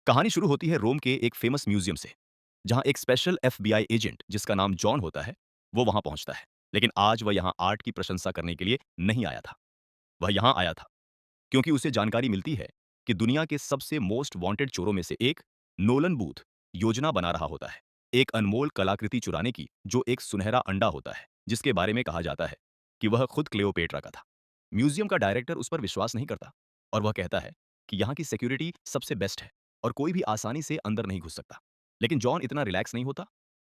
कहानी शुरू होती है रोम के एक फेमस म्यूजियम से, जहां एक स्पेशल एफबीआई एजेंट जिसका नाम जॉन होता है, वो वहां पहुंचता है। लेकिन आज वह यहां आर्ट की प्रशंसा करने के लिए नहीं आया था। वह यहां आया था क्योंकि उसे जानकारी मिलती है कि दुनिया के सबसे मोस्ट वांटेड चोरों में से एक, नोलन बूथ, योजना बना रहा होता है एक अनमोल कलाकृति चुराने की, जो एक सुनहरा अंडा होता है जिसके बारे में कहा जाता है कि वह खुद क्लेओपेट्रा का था। म्यूजियम का डायरेक्टर उस पर विश्वास नहीं करता और वह कहता है कि यहाँ की सिक्योरिटी सबसे बेस्ट है और कोई भी आसानी से अंदर नहीं घुस सकता। लेकिन जॉन इतना रिलैक्स नहीं होता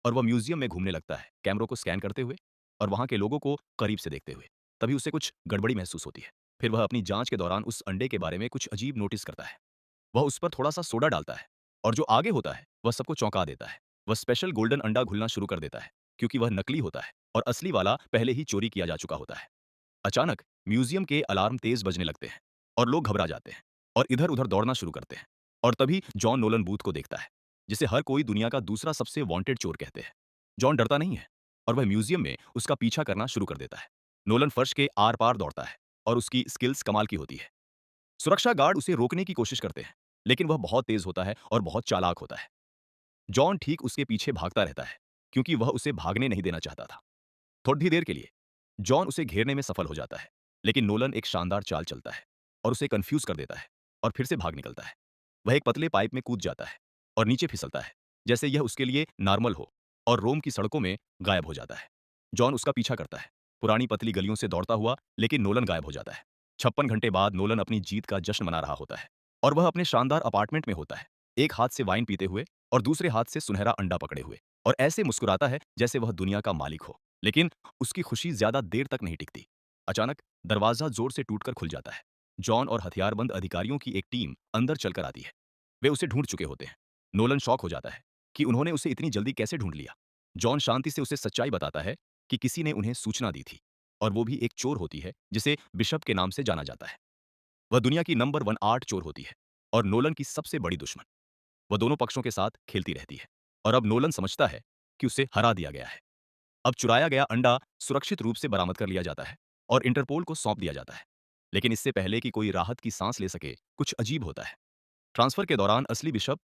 और वह म्यूजियम में घूमने लगता है, कैमरों को स्कैन करते हुए और वहां के लोगों को करीब से देखते हुए। तभी उसे कुछ गड़बड़ी महसूस होती है। फिर वह अपनी जांच के दौरान उस अंडे के बारे में कुछ अजीब नोटिस करता है। वह उस पर थोड़ा सा सोडा डालता है और जो आगे होता है वह सबको चौंका देता है। वह स्पेशल गोल्डन अंडा घुलना शुरू कर देता है क्योंकि वह नकली होता है और असली वाला पहले ही चोरी किया जा चुका होता है। अचानक म्यूजियम के अलार्म तेज बजने लगते हैं और लोग घबरा जाते हैं और इधर उधर दौड़ना शुरू करते हैं। और तभी जॉन नोलन बूथ को देखता है, जिसे हर कोई दुनिया का दूसरा सबसे वांटेड चोर कहते हैं। जॉन डरता नहीं है और वह म्यूजियम में उसका पीछा करना शुरू कर देता है। नोलन फर्श के आर पार दौड़ता है और उसकी स्किल्स कमाल की होती है। सुरक्षा गार्ड उसे रोकने की कोशिश करते हैं, लेकिन वह बहुत तेज होता है और बहुत चालाक होता है। जॉन ठीक उसके पीछे भागता रहता है क्योंकि वह उसे भागने नहीं देना चाहता था। थोड़ी देर के लिए जॉन उसे घेरने में सफल हो जाता है, लेकिन नोलन एक शानदार चाल चलता है और उसे कंफ्यूज कर देता है और फिर से भाग निकलता है। वह एक पतले पाइप में कूद जाता है और नीचे फिसलता है, जैसे यह उसके लिए नॉर्मल हो, और रोम की सड़कों में गायब हो जाता है। जॉन उसका पीछा करता है, पुरानी पतली गलियों से दौड़ता हुआ, लेकिन नोलन गायब हो जाता है। 56 घंटे बाद नोलन अपनी जीत का जश्न मना रहा होता है और वह अपने शानदार अपार्टमेंट में होता है, एक हाथ से वाइन पीते हुए और दूसरे हाथ से सुनहरा अंडा पकड़े हुए, और ऐसे मुस्कुराता है जैसे वह दुनिया का मालिक हो। लेकिन उसकी खुशी ज्यादा देर तक नहीं टिकती। अचानक दरवाजा जोर से टूटकर खुल जाता है। जॉन और हथियारबंद अधिकारियों की एक टीम अंदर चलकर आती है। वे उसे ढूंढ चुके होते हैं। नोलन शॉक हो जाता है कि उन्होंने उसे इतनी जल्दी कैसे ढूंढ लिया। जॉन शांति से उसे सच्चाई बताता है कि किसी ने उन्हें सूचना दी थी, और वो भी एक चोर होती है जिसे बिशप के नाम से जाना जाता है। वह दुनिया की नंबर 1 आर्ट चोर होती है और नोलन की सबसे बड़ी दुश्मन। वह दोनों पक्षों के साथ खेलती रहती है और अब नोलन समझता है कि उसे हरा दिया गया है। अब चुराया गया अंडा सुरक्षित रूप से बरामद कर लिया जाता है और इंटरपोल को सौंप दिया जाता है। लेकिन इससे पहले कि कोई राहत की सांस ले सके, कुछ अजीब होता है। ट्रांसफर के दौरान असली बिशप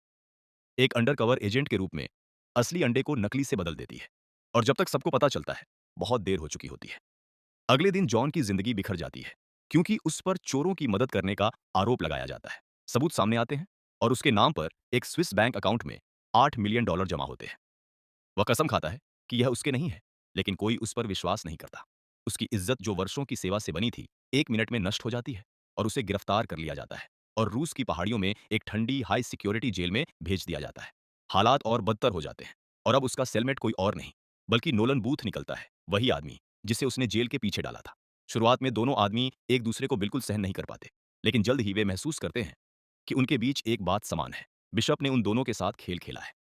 एक अंडरकवर एजेंट के रूप में असली अंडे को नकली से बदल देती है, और जब तक सबको पता चलता है, बहुत देर हो चुकी होती है। अगले दिन जॉन की जिंदगी बिखर जाती है क्योंकि उस पर चोरों की मदद करने का आरोप लगाया जाता है। सबूत सामने आते हैं और उसके नाम पर एक स्विस बैंक अकाउंट में $8 मिलियन जमा होते हैं। वह कसम खाता है कि यह उसके नहीं है, लेकिन कोई उस पर विश्वास नहीं करता। उसकी इज्जत जो वर्षों की सेवा से बनी थी, 1 मिनट में नष्ट हो जाती है और उसे गिरफ्तार कर लिया जाता है और रूस की पहाड़ियों में एक ठंडी हाई सिक्योरिटी जेल में भेज दिया जाता है। हालात और बदतर हो जाते हैं और अब उसका सेलमेट कोई और नहीं बल्कि नोलन बूथ निकलता है, वही आदमी जिसे उसने जेल के पीछे डाला था। शुरुआत में दोनों आदमी एक दूसरे को बिल्कुल सहन नहीं कर पाते, लेकिन जल्द ही वे महसूस करते हैं कि उनके बीच एक बात समान है। बिशप ने उन दोनों के साथ खेल खेला है।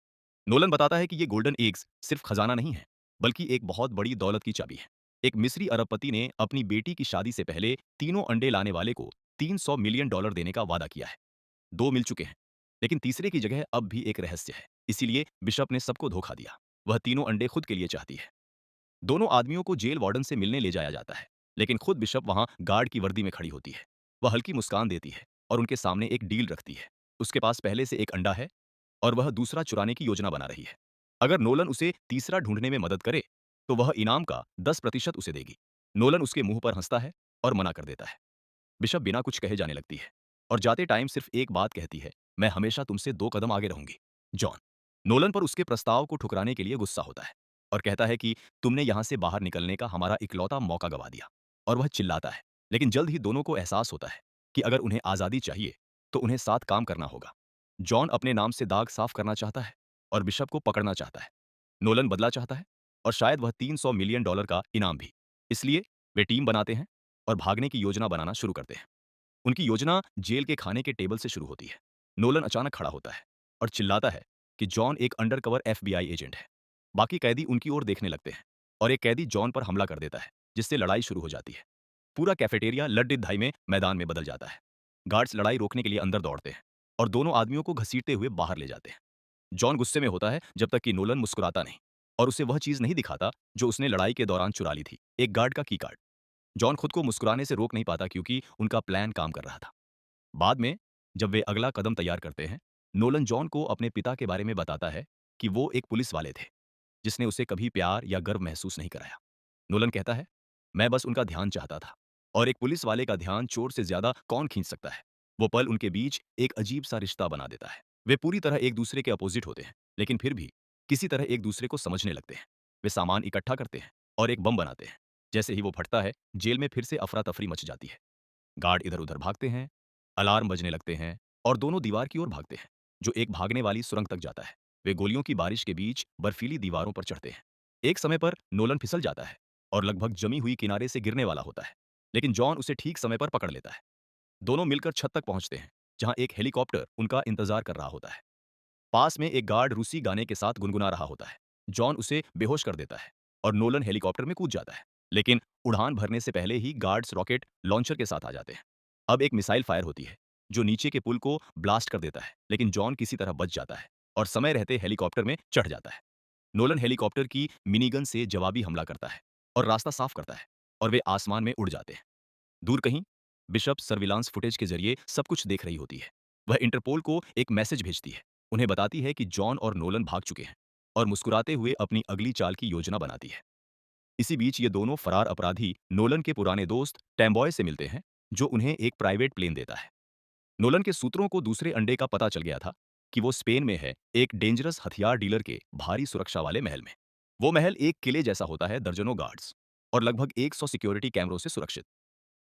नोलन बताता है कि ये गोल्डन एग्स सिर्फ खजाना नहीं है, बल्कि एक बहुत बड़ी दौलत की चाबी है। एक मिस्री अरबपति ने अपनी बेटी की शादी से पहले तीनों अंडे लाने वाले को $300 मिलियन देने का वादा किया है। 2 मिल चुके हैं, लेकिन तीसरे की जगह अब भी एक रहस्य है। इसीलिए बिशप ने सबको धोखा दिया। वह तीनों अंडे खुद के लिए चाहती है। दोनों आदमियों को जेल वार्डन से मिलने ले जाया जाता है, लेकिन खुद बिशप वहां गार्ड की वर्दी में खड़ी होती है। वह हल्की मुस्कान देती है और उनके सामने एक डील रखती है। उसके पास पहले से एक अंडा है और वह दूसरा चुराने की योजना बना रही है। अगर नोलन उसे तीसरा ढूंढने में मदद करे, तो वह इनाम का 10% उसे देगी। नोलन उसके मुंह पर हंसता है और मना कर देता है। बिशप बिना कुछ कहे जाने लगती है और जाते टाइम सिर्फ एक बात कहती है, मैं हमेशा तुमसे 2 कदम आगे रहूंगी। जॉन नोलन पर उसके प्रस्ताव को ठुकराने के लिए गुस्सा होता है और कहता है कि तुमने यहां से बाहर निकलने का हमारा इकलौता मौका गवा दिया। और वह चिल्लाता है, लेकिन जल्द ही दोनों को एहसास होता है कि अगर उन्हें आजादी चाहिए तो उन्हें साथ काम करना होगा। जॉन अपने नाम से दाग साफ करना चाहता है और बिशप को पकड़ना चाहता है। नोलन बदला चाहता है और शायद वह $300 मिलियन का इनाम भी। इसलिए वे टीम बनाते हैं और भागने की योजना बनाना शुरू करते हैं। उनकी योजना जेल के खाने के टेबल से शुरू होती है। नोलन अचानक खड़ा होता है और चिल्लाता है कि जॉन एक अंडरकवर एफबीआई एजेंट है। बाकी कैदी उनकी ओर देखने लगते हैं और एक कैदी जॉन पर हमला कर देता है, जिससे लड़ाई शुरू हो जाती है। पूरा कैफेटेरिया लड्डीधाई में मैदान में बदल जाता है। गार्ड्स लड़ाई रोकने के लिए अंदर दौड़ते हैं और दोनों आदमियों को घसीटते हुए बाहर ले जाते हैं। जॉन गुस्से में होता है जब तक कि नोलन मुस्कुराता नहीं और उसे वह चीज नहीं दिखाता जो उसने लड़ाई के दौरान चुरा ली थी, एक गार्ड का की कार्ड। जॉन खुद को मुस्कुराने से रोक नहीं पाता क्योंकि उनका प्लान काम कर रहा था। बाद में जब वे अगला कदम तैयार करते हैं, नोलन जॉन को अपने पिता के बारे में बताता है कि वो एक पुलिस वाले थे जिसने उसे कभी प्यार या गर्व महसूस नहीं कराया। नोलन कहता है, मैं बस उनका ध्यान चाहता था। और एक पुलिस वाले का ध्यान चोर से ज्यादा कौन खींच सकता है। वो पल उनके बीच एक अजीब सा रिश्ता बना देता है। वे पूरी तरह एक दूसरे के अपोजिट होते हैं, लेकिन फिर भी किसी तरह एक दूसरे को समझने लगते हैं। वे सामान इकट्ठा करते हैं और एक बम बनाते हैं। जैसे ही वो फटता है, जेल में फिर से अफरा तफरी मच जाती है। गार्ड इधर उधर भागते हैं, अलार्म बजने लगते हैं और दोनों दीवार की ओर भागते हैं, जो एक भागने वाली सुरंग तक जाता है। वे गोलियों की बारिश के बीच बर्फीली दीवारों पर चढ़ते हैं। एक समय पर नोलन फिसल जाता है और लगभग जमी हुई किनारे से गिरने वाला होता है, लेकिन जॉन उसे ठीक समय पर पकड़ लेता है। दोनों मिलकर छत तक पहुंचते हैं, जहां एक हेलीकॉप्टर उनका इंतजार कर रहा होता है। पास में एक गार्ड रूसी गाने के साथ गुनगुना रहा होता है। जॉन उसे बेहोश कर देता है और नोलन हेलीकॉप्टर में कूद जाता है, लेकिन उड़ान भरने से पहले ही गार्ड्स रॉकेट लॉन्चर के साथ आ जाते हैं। अब एक मिसाइल फायर होती है जो नीचे के पुल को ब्लास्ट कर देता है, लेकिन जॉन किसी तरह बच जाता है और समय रहते हेलीकॉप्टर में चढ़ जाता है। नोलन हेलीकॉप्टर की मिनीगन से जवाबी हमला करता है और रास्ता साफ करता है, और वे आसमान में उड़ जाते हैं। दूर कहीं बिशप सर्विलांस फुटेज के जरिए सब कुछ देख रही होती है। वह इंटरपोल को एक मैसेज भेजती है, उन्हें बताती है कि जॉन और नोलन भाग चुके हैं और मुस्कुराते हुए अपनी अगली चाल की योजना बनाती है। इसी बीच ये दोनों फरार अपराधी नोलन के पुराने दोस्त टैम्बॉय से मिलते हैं, जो उन्हें एक प्राइवेट प्लेन देता है। नोलन के सूत्रों को दूसरे अंडे का पता चल गया था कि वो स्पेन में है, एक डेंजरस हथियार डीलर के भारी सुरक्षा वाले महल में। वो महल एक किले जैसा होता है, दर्जनों गार्ड्स और लगभग 100 सिक्योरिटी कैमरों से सुरक्षित।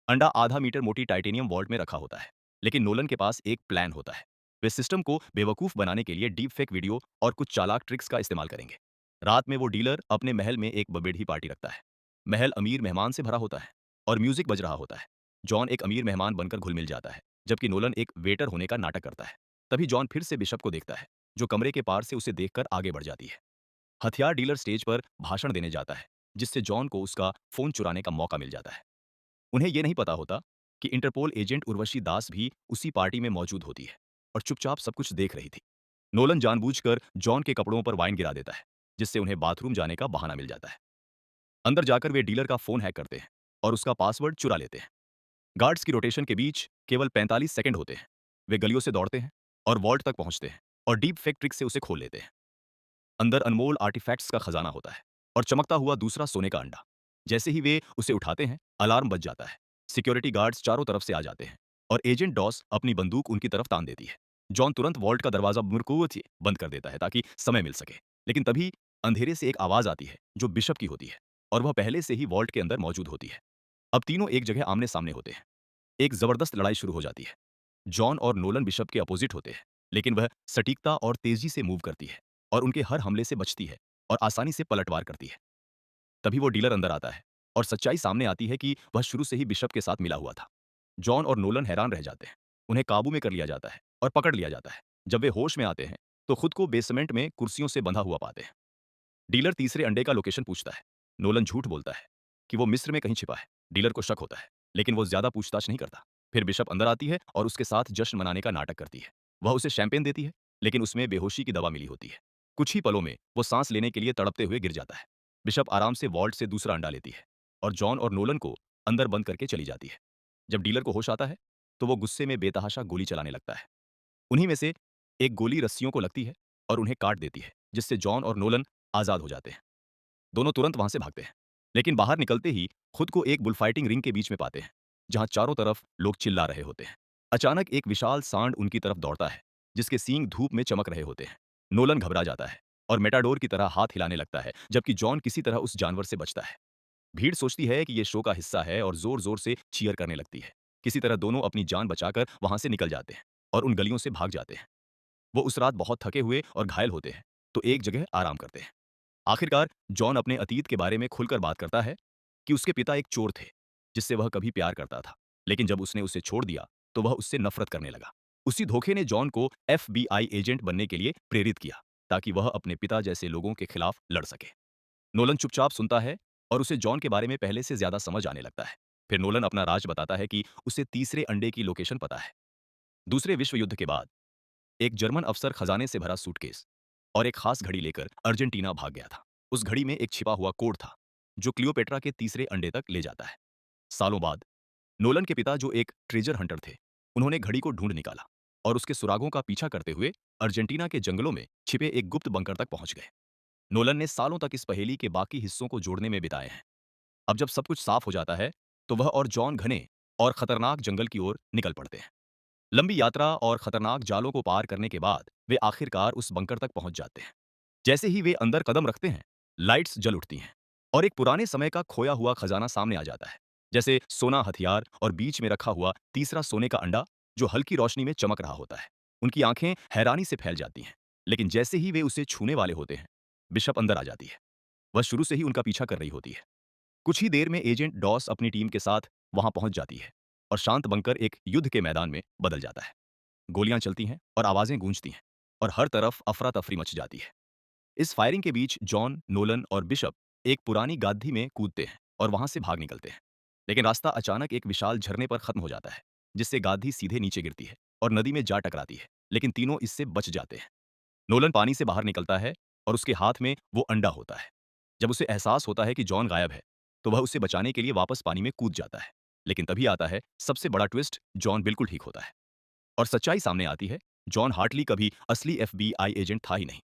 अंडा आधा मीटर मोटी टाइटेनियम वॉल्ट में रखा होता है, लेकिन नोलन के पास एक प्लान होता है। वे सिस्टम को बेवकूफ बनाने के लिए डीप फेक वीडियो और कुछ चालाक ट्रिक्स का इस्तेमाल करेंगे। रात में वो डीलर अपने महल में एक बबेड़ी पार्टी रखता है। महल अमीर मेहमान से भरा होता है और म्यूजिक बज रहा होता है। जॉन एक अमीर मेहमान बनकर घुल मिल जाता है, जबकि नोलन एक वेटर होने का नाटक करता है। तभी जॉन फिर से बिशप को देखता है, जो कमरे के पार से उसे देखकर आगे बढ़ जाती है। हथियार डीलर स्टेज पर भाषण देने जाता है, जिससे जॉन को उसका फोन चुराने का मौका मिल जाता है। उन्हें यह नहीं पता होता कि इंटरपोल एजेंट उर्वशी दास भी उसी पार्टी में मौजूद होती है और चुपचाप सब कुछ देख रही थी। नोलन जानबूझकर जॉन के कपड़ों पर वाइन गिरा देता है, जिससे उन्हें बाथरूम जाने का बहाना मिल जाता है। अंदर जाकर वे डीलर का फोन हैक करते हैं और उसका पासवर्ड चुरा लेते हैं। गार्ड्स की रोटेशन के बीच केवल 45 सेकंड होते हैं। वे गलियों से दौड़ते हैं और वॉल्ट तक पहुंचते हैं और डीप फेक ट्रिक से उसे खोल लेते हैं। अंदर अनमोल आर्टिफैक्ट्स का खजाना होता है और चमकता हुआ दूसरा सोने का अंडा। जैसे ही वे उसे उठाते हैं, अलार्म बज जाता है। सिक्योरिटी गार्ड्स चारों तरफ से आ जाते हैं और एजेंट डॉस अपनी बंदूक उनकी तरफ तान देती है। जॉन तुरंत वॉल्ट का दरवाजा मुड़कुवती बंद कर देता है ताकि समय मिल सके। लेकिन तभी अंधेरे से एक आवाज आती है जो बिशप की होती है, और वह पहले से ही वॉल्ट के अंदर मौजूद होती है। अब तीनों एक जगह आमने सामने होते हैं। एक जबरदस्त लड़ाई शुरू हो जाती है। जॉन और नोलन बिशप के अपोजिट होते हैं, लेकिन वह सटीकता और तेजी से मूव करती है और उनके हर हमले से बचती है और आसानी से पलटवार करती है। तभी वो डीलर अंदर आता है और सच्चाई सामने आती है कि वह शुरू से ही बिशप के साथ मिला हुआ था। जॉन और नोलन हैरान रह जाते हैं। उन्हें काबू में कर लिया जाता है और पकड़ लिया जाता है। जब वे होश में आते हैं, तो खुद को बेसमेंट में कुर्सियों से बंधा हुआ पाते हैं। डीलर तीसरे अंडे का लोकेशन पूछता है। नोलन झूठ बोलता है कि वो मिस्र में कहीं छिपा है। डीलर को शक होता है, लेकिन वो ज्यादा पूछताछ नहीं करता। फिर बिशप अंदर आती है और उसके साथ जश्न मनाने का नाटक करती है। वह उसे शैंपेन देती है, लेकिन उसमें बेहोशी की दवा मिली होती है। कुछ ही पलों में वो सांस लेने के लिए तड़पते हुए गिर जाता है। बिशप आराम से वॉल्ट से दूसरा अंडा लेती है और जॉन और नोलन को अंदर बंद करके चली जाती है। जब डीलर को होश आता है, तो वो गुस्से में बेतहाशा गोली चलाने लगता है। उन्हीं में से एक गोली रस्सियों को लगती है और उन्हें काट देती है, जिससे जॉन और नोलन आजाद हो जाते हैं। दोनों तुरंत वहां से भागते हैं, लेकिन बाहर निकलते ही खुद को एक बुलफाइटिंग रिंग के बीच में पाते हैं, जहां चारों तरफ लोग चिल्ला रहे होते हैं। अचानक एक विशाल सांड उनकी तरफ दौड़ता है, जिसके सींग धूप में चमक रहे होते हैं। नोलन घबरा जाता है और मेटाडोर की तरह हाथ हिलाने लगता है, जबकि जॉन किसी तरह उस जानवर से बचता है। भीड़ सोचती है कि यह शो का हिस्सा है और जोर जोर से चीयर करने लगती है। किसी तरह दोनों अपनी जान बचाकर वहां से निकल जाते हैं और उन गलियों से भाग जाते हैं। वो उस रात बहुत थके हुए और घायल होते हैं, तो एक जगह आराम करते हैं। आखिरकार जॉन अपने अतीत के बारे में खुलकर बात करता है कि उसके पिता एक चोर थे, जिससे वह कभी प्यार करता था, लेकिन जब उसने उसे छोड़ दिया, तो वह उससे नफरत करने लगा। उसी धोखे ने जॉन को एफबीआई एजेंट बनने के लिए प्रेरित किया, ताकि वह अपने पिता जैसे लोगों के खिलाफ लड़ सके। नोलन चुपचाप सुनता है और उसे जॉन के बारे में पहले से ज्यादा समझ आने लगता है। फिर नोलन अपना राज बताता है कि उसे तीसरे अंडे की लोकेशन पता है। दूसरे विश्व युद्ध के बाद एक जर्मन अफसर खजाने से भरा सूटकेस और एक खास घड़ी लेकर अर्जेंटीना भाग गया था। उस घड़ी में एक छिपा हुआ कोड था, जो क्लियोपेट्रा के तीसरे अंडे तक ले जाता है। सालों बाद नोलन के पिता, जो एक ट्रेजर हंटर थे, उन्होंने घड़ी को ढूंढ निकाला। और उसके सुरागों का पीछा करते हुए अर्जेंटीना के जंगलों में छिपे एक गुप्त बंकर तक पहुंच गए। नोलन ने सालों तक इस पहेली के बाकी हिस्सों को जोड़ने में बिताए हैं। अब जब सब कुछ साफ हो जाता है, तो वह और जॉन घने और खतरनाक जंगल की ओर निकल पड़ते हैं। लंबी यात्रा और खतरनाक जालों को पार करने के बाद वे आखिरकार उस बंकर तक पहुंच जाते हैं। जैसे ही वे अंदर कदम रखते हैं, लाइट्स जल उठती हैं और एक पुराने समय का खोया हुआ खजाना सामने आ जाता है, जैसे सोना हथियार और बीच में रखा हुआ तीसरा सोने का अंडा जो हल्की रोशनी में चमक रहा होता है। उनकी आंखें हैरानी से फैल जाती हैं, लेकिन जैसे ही वे उसे छूने वाले होते हैं, बिशप अंदर आ जाती है। वह शुरू से ही उनका पीछा कर रही होती है। कुछ ही देर में एजेंट डॉस अपनी टीम के साथ वहां पहुंच जाती है और शांत बंकर एक युद्ध के मैदान में बदल जाता है। गोलियां चलती हैं और आवाजें गूंजती हैं और हर तरफ अफरा तफरी मच जाती है। इस फायरिंग के बीच जॉन, नोलन और बिशप एक पुरानी गादी में कूदते हैं और वहां से भाग निकलते हैं। लेकिन रास्ता अचानक एक विशाल झरने पर खत्म हो जाता है, जिससे गादी सीधे नीचे गिरती है और नदी में जा टकराती है, लेकिन तीनों इससे बच जाते हैं। नोलन पानी से बाहर निकलता है और उसके हाथ में वो अंडा होता है। जब उसे एहसास होता है कि जॉन गायब है, तो वह उसे बचाने के लिए वापस पानी में कूद जाता है। लेकिन तभी आता है सबसे बड़ा ट्विस्ट, जॉन बिल्कुल ठीक होता है और सच्चाई सामने आती है। जॉन हार्टली कभी असली एफबीआई एजेंट था ही नहीं।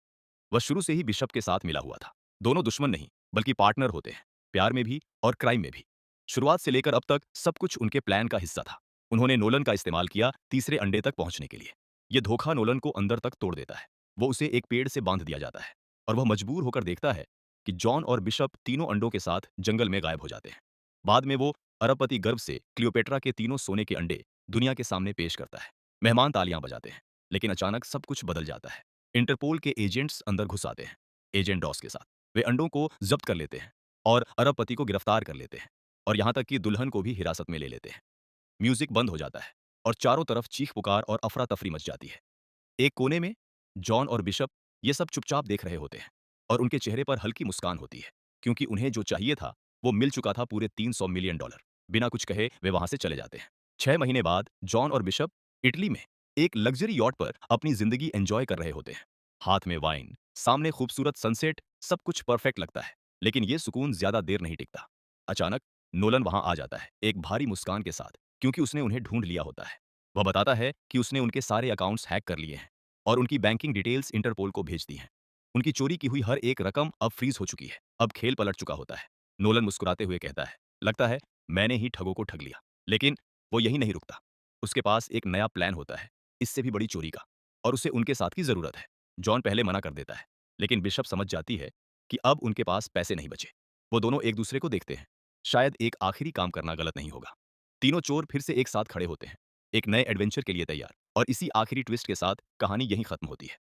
वह शुरू से ही बिशप के साथ मिला हुआ था। दोनों दुश्मन नहीं, बल्कि पार्टनर होते हैं, प्यार में भी और क्राइम में भी। शुरुआत से लेकर अब तक सब कुछ उनके प्लान का हिस्सा था। उन्होंने नोलन का इस्तेमाल किया तीसरे अंडे तक पहुंचने के लिए। यह धोखा नोलन को अंदर तक तोड़ देता है। वो उसे एक पेड़ से बांध दिया जाता है और वह मजबूर होकर देखता है कि जॉन और बिशप तीनों अंडों के साथ जंगल में गायब हो जाते हैं। बाद में वो अरबपति गर्व से क्लियोपेट्रा के तीनों सोने के अंडे दुनिया के सामने पेश करता है। मेहमान तालियां बजाते हैं, लेकिन अचानक सब कुछ बदल जाता है। इंटरपोल के एजेंट्स अंदर घुस आते हैं, एजेंट डॉस के साथ। वे अंडों को जब्त कर लेते हैं और अरबपति को गिरफ्तार कर लेते हैं और यहाँ तक कि दुल्हन को भी हिरासत में ले लेते हैं। म्यूजिक बंद हो जाता है और चारों तरफ चीख पुकार और अफरा तफरी मच जाती है। एक कोने में जॉन और बिशप ये सब चुपचाप देख रहे होते हैं और उनके चेहरे पर हल्की मुस्कान होती है, क्योंकि उन्हें जो चाहिए था वो मिल चुका था, पूरे $300 मिलियन। बिना कुछ कहे वे वहां से चले जाते हैं। 6 महीने बाद जॉन और बिशप इटली में एक लग्जरी यॉट पर अपनी जिंदगी एंजॉय कर रहे होते हैं। हाथ में वाइन, सामने खूबसूरत सनसेट, सब कुछ परफेक्ट लगता है। लेकिन ये सुकून ज्यादा देर नहीं टिकता। अचानक नोलन वहां आ जाता है एक भारी मुस्कान के साथ, क्योंकि उसने उन्हें ढूंढ लिया होता है। वह बताता है कि उसने उनके सारे अकाउंट्स हैक कर लिए हैं और उनकी बैंकिंग डिटेल्स इंटरपोल को भेज दी हैं। उनकी चोरी की हुई हर एक रकम अब फ्रीज हो चुकी है। अब खेल पलट चुका होता है। नोलन मुस्कुराते हुए कहता है, लगता है मैंने ही ठगों को ठग लिया। लेकिन वो यही नहीं रुकता। उसके पास एक नया प्लान होता है, इससे भी बड़ी चोरी का, और उसे उनके साथ की जरूरत है। जॉन पहले मना कर देता है, लेकिन बिशप समझ जाती है कि अब उनके पास पैसे नहीं बचे। वो दोनों एक दूसरे को देखते हैं। शायद एक आखिरी काम करना गलत नहीं होगा। तीनों चोर फिर से एक साथ खड़े होते हैं, एक नए एडवेंचर के लिए तैयार। और इसी आखिरी ट्विस्ट के साथ कहानी यहीं खत्म होती है।